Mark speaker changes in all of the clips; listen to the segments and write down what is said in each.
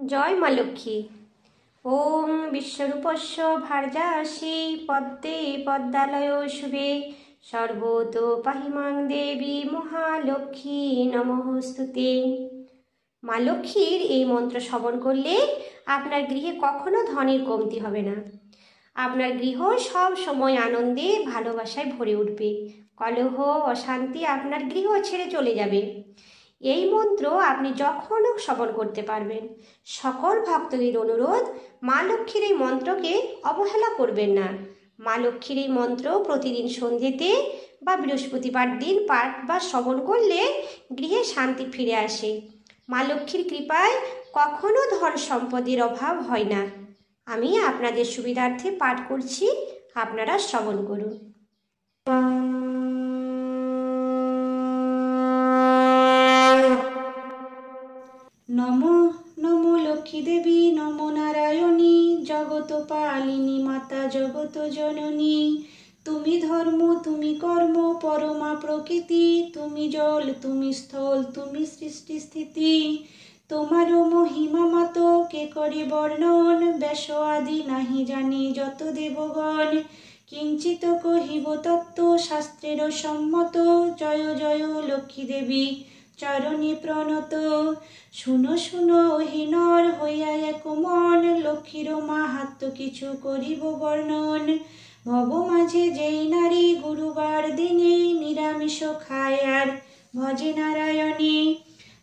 Speaker 1: জয় মা লক্ষ্মী। ওম বিশ্বরূপস্য ভার্যাসি পদ্মে পদ্মালয় শুভে সর্বতো পাহিমাং দেবী মহালক্ষ্মী নমস্তুতে। মা লক্ষ্মীর এই মন্ত্র শ্রবণ করলে আপনার গৃহে কখনো ধনের কমতি হবে না। আপনার গৃহ সব সময় আনন্দে ভালোবাসায় ভরে উঠবে। কলহ অশান্তি আপনার গৃহ ছেড়ে চলে যাবে। এই মন্ত্র আপনি যখনও শ্রবণ করতে পারবেন। সকল ভক্তদের অনুরোধ, মা লক্ষ্মীর এই মন্ত্রকে অবহেলা করবেন না। মা লক্ষ্মীর এই মন্ত্র প্রতিদিন সন্ধ্যেতে বা বৃহস্পতিবার দিন পাঠ বা শ্রবণ করলে গৃহে শান্তি ফিরে আসে। মা লক্ষ্মীর কৃপায় কখনো ধন সম্পদের অভাব হয় না। আমি আপনাদের সুবিধার্থে পাঠ করছি, আপনারা শ্রবণ করুন।
Speaker 2: নমো নমো লক্ষ্মী দেবী, নমো নারায়ণী, জগত পালিনী মাতা জগত জননী। তুমি ধর্ম, তুমি কর্ম, পরমা প্রকৃতি, তুমি জল, তুমি স্থল, তুমি সৃষ্টি স্থিতি। তোমারও মহিমা মত কে করে বর্ণন, ব্যাস আদি নাহি জানে যত দেবগণ। কিঞ্চিত কহিব তত্ত্ব শাস্ত্রের সম্মত, জয় জয় লক্ষ্মী দেবী চরণে প্রণত। শুনো শুনো হে নর হইয়া এক মন, লক্ষ্মীর মাহাত্ম্য কিছু করিব বর্ণন। ভব মাঝে যেই নারী গুরুবার দিনে, নিরামিষ খায় আর ভজে নারায়ণী,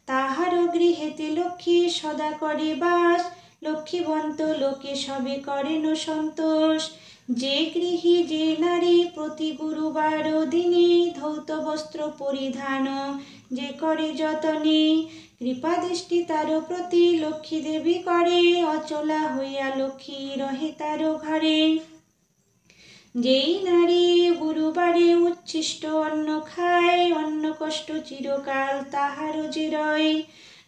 Speaker 2: তাহার গৃহেতে লক্ষ্মী সদা করে বাস, লক্ষ্মীবন্ত লোকে সবে করেন সন্তোষ। যে গৃহী যে নারী প্রতি গুরুবার দিনে, ধৌত বস্ত্র পরিধান যে করে যতনে, কৃপা দৃষ্টি তার প্রতি লক্ষ্মী দেবী করে, অচলা হইয়া লক্ষ্মী রহে তার ঘরে। যেই নারী গুরুবারে উচ্ছিষ্ট অন্ন খায়, অন্ন কষ্ট চিরকাল তাহার যে রয়।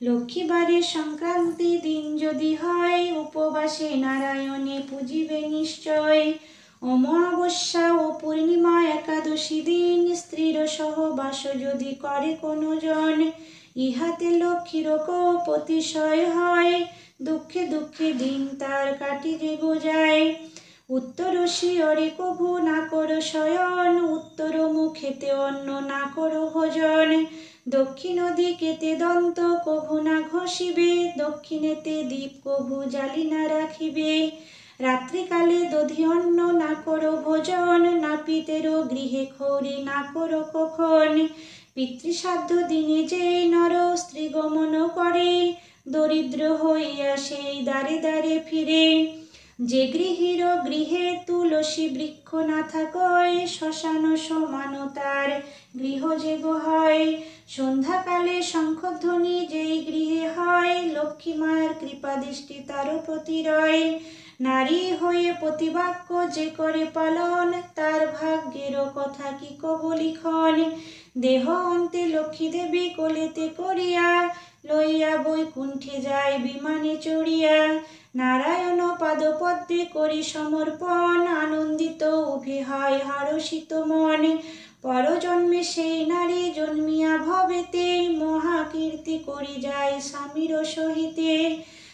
Speaker 2: লক্ষ্মীবারে সংক্রান্তি দিন যদি হয়, উপবাসে নারায়ণে পূজিবে নিশ্চয়। অমাবস্যা ও পূর্ণিমা একাদশী দিন, স্ত্রীর সহবাস যদি করে কোনো জন, ইহাতে লক্ষ্মীর অতিশয় হয়, দুঃখে দুঃখে দিন তার কাটিতে যায়। উত্তর শিয়রে কভু না করো শয়ন, উত্তর মুখেতে অন্ন না করো ভোজন। দক্ষিণ দিকেতে দন্ত কভু না ঘষিবে, দক্ষিণেতে দীপ কভু জ্বালি না রাখিবে। রাত্রিকালে দধি অন্ন না করো ভোজন, নাপিতেরও গৃহে খৌরি না করো কখন। পিতৃসাধ্য দিনে যে নর স্ত্রী গমন করে, দরিদ্র হইয়া সেই দ্বারে দ্বারে ফিরে। যে গৃহীর গৃহে তুলসী বৃক্ষ না থাকয়, শ্মশান সমান তার গৃহ যে হয়। সন্ধ্যাকালে শঙ্খধ্বনি যেই গৃহে হয়, লক্ষ্মী মায়ের কৃপা দৃষ্টি তার প্রতি রয়। নারী হয়ে প্রতিবাক্য যে করে পালন, তার ভাগ্যের কথা কি কব লিখন। দেহ অন্তে লক্ষ্মী দেবী কোলেতে করিয়া, লইয়া বৈকুণ্ঠে যায় বিমানে চড়িয়া। নারায়ণ পাদপদ্মে করি সমর্পণ, আনন্দিত উভে হয় হরষিত মন। পরজন্মে সেই নারী জন্মিয়া ভবেতে, মহাকীর্তি করি যায় স্বামীর সহিতে।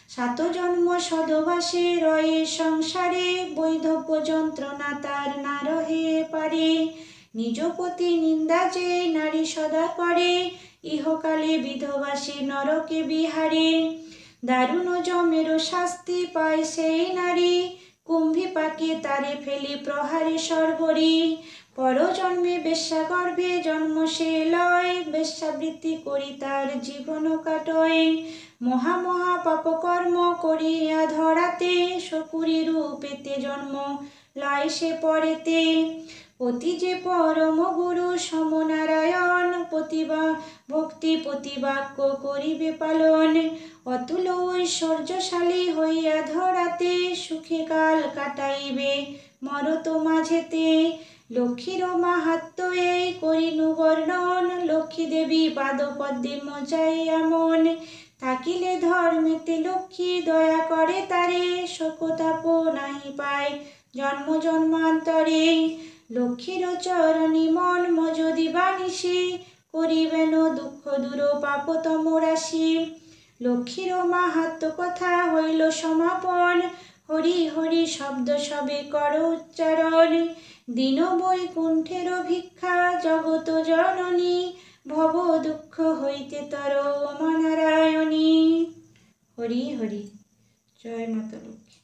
Speaker 2: সাত জন্ম সদবাসে রয়ে সংসারে, বৈধব্য যন্ত্রণা তার না রহে পারে। নিজ পতি নিন্দা যে নারী সদা করে, ইহকালে বিধবাসে নরকে বিহারে। দারুণ জমের শাস্তি পায় সেই নারী, কুম্ভী পাকে তারে ফেলি প্রহারে সর্বরি। পরজন্মে বেশ্যা গর্ভে জন্ম সে লয়, বেশ্যাবৃত্তি করি তার জীবন কাটয়। মহা মহা পাপ কর্ম করিয়া ধরাতে, শকুরি রূপেতে জন্ম লয় সে পরেতে। পতি যে পরম গুরু সমনারায়ণ, প্রতিভা ভক্তি প্রতিবাক্য করিবে পালন। অতুল ঐশ্বর্যশালী হইয়া ধরাতে, সুখে কাল কাটাইবে মরত মাঝেতে। লক্ষ্মীর মাহাত্ম্য এই করিনু বর্ণন, লক্ষ্মী দেবী পাদপদ্মে মজাইয়া মন। থাকিলে ধর্মেতে লক্ষ্মী দয়া করে তারে, শোকতাপ নাহি পায় জন্ম জন্মান্তরে। লক্ষ্মীর চরণী মন যদি বানিসি, করিবেন দুঃখ দূর পাপতম রাশি। লক্ষ্মীরও মাহাত্ম কথা হইল সমাপন, হরি হরি শব্দ সবে কর উচ্চারণ। দীন বৈকুণ্ঠের ভিক্ষা জগত জননী, ভব দুঃখ হইতে তর মা নারায়ণী। হরি হরি। জয় মাতা লক্ষ্মী।